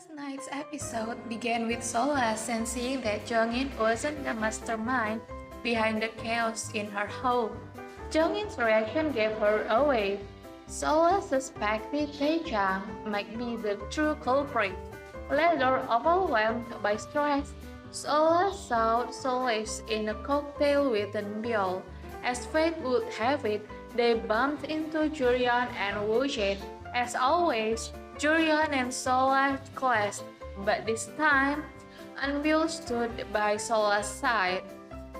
Last night's episode began with Sola sensing that Jongin wasn't the mastermind behind the chaos in her home. Jongin's reaction gave her away. Sola suspected Tae-chang might be the true culprit. Later, overwhelmed by stress, Sola sought solace in a cocktail with Eunbyul. As fate would have it, they bumped into Juryeon and Woo-jin. As always, Juryeon and Sola clashed, but this time, Eunbyul stood by Sola's side.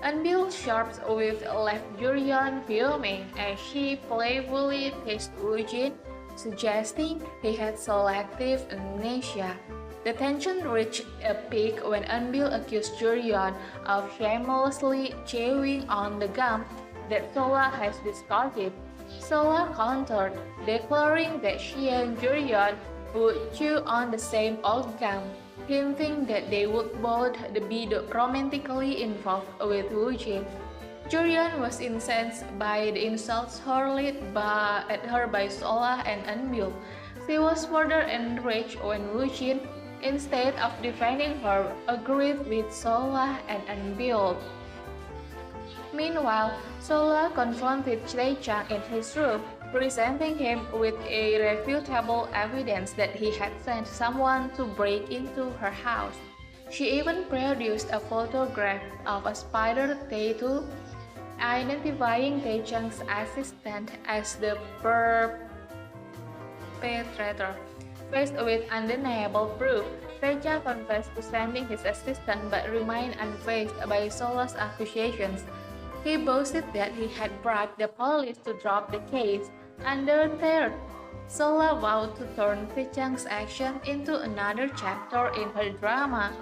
Eunbyul's sharp wit left Juryeon fuming as she playfully teased Woo-jin, suggesting he had selective amnesia. The tension reached a peak when Eunbyul accused Juryeon of shamelessly chewing on the gum that Sola has discarded. Sola countered, declaring that she and Juryeon would chew on the same old gum, hinting that they would both be romantically involved with Woo-jin. Juryeon was incensed by the insults hurled at her by Sola and Eunbyul. She was further enraged when Woo-jin, instead of defending her, agreed with Sola and Eunbyul. Meanwhile, Sola confronted Tae-chang in his room, presenting him with irrefutable evidence that he had sent someone to break into her house. She even produced a photograph of a spider tattoo, identifying Tae-chang's assistant as the perpetrator. Faced with undeniable proof, Tae-chang confessed to sending his assistant but remained unfazed by Sola's accusations. He boasted that he had bribed the police to drop the case. Undeterred, Sola vowed to turn Tae-chang's action into another chapter in her drama.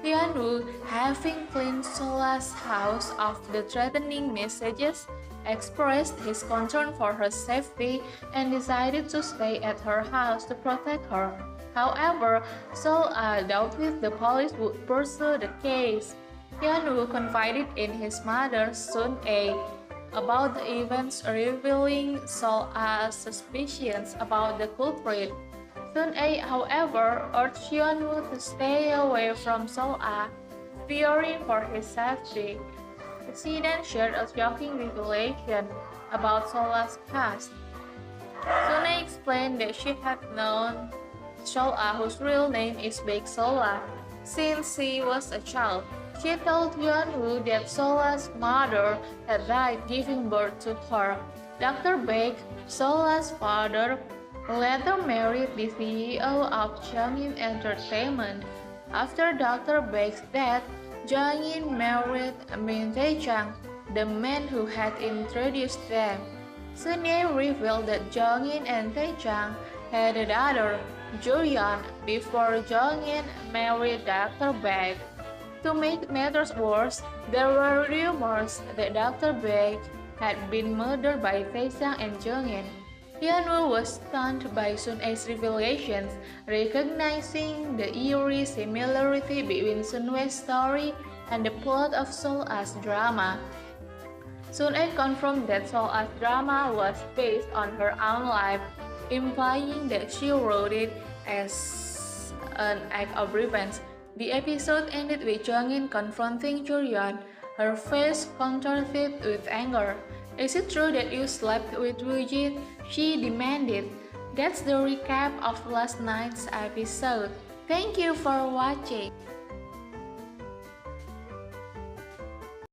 Hyun-woo, having cleaned Sola's house of the threatening messages, expressed his concern for her safety and decided to stay at her house to protect her. However, Sola doubted the police would pursue the case. Hyun-woo confided in his mother, Sun-ae, about the events, revealing Sola's suspicions about the culprit. Sun-ae, however, urged Hyun-woo to stay away from Sola, fearing for his safety. She then shared a shocking revelation about Sola's past. Sun-ae explained that she had known Sola, whose real name is Baek Sola, since she was a child. She told Hyun-woo that Sola's mother had died giving birth to her. Dr. Baek, Sola's father, later married the CEO of Jongin Entertainment. After Dr. Baek's death, Jongin married Min Tae-chang, the man who had introduced them. Sun-ae revealed that Jongin and Tae-chang had a daughter, Juryeon, before Jongin married Dr. Baek. To make matters worse, there were rumors that Dr. Baek had been murdered by Tae-chang and Jongin. Hyun-woo was stunned by Sun-ae's revelations, recognizing the eerie similarity between Sun-ae's story and the plot of Sola's drama. Sun-ae confirmed that Sola's drama was based on her own life, implying that she wrote it as an act of revenge. The episode ended with Jongin confronting Juryeon, her face contorted with anger. "Is it true that you slept with Woo-jin?" she demanded. That's the recap of last night's episode. Thank you for watching.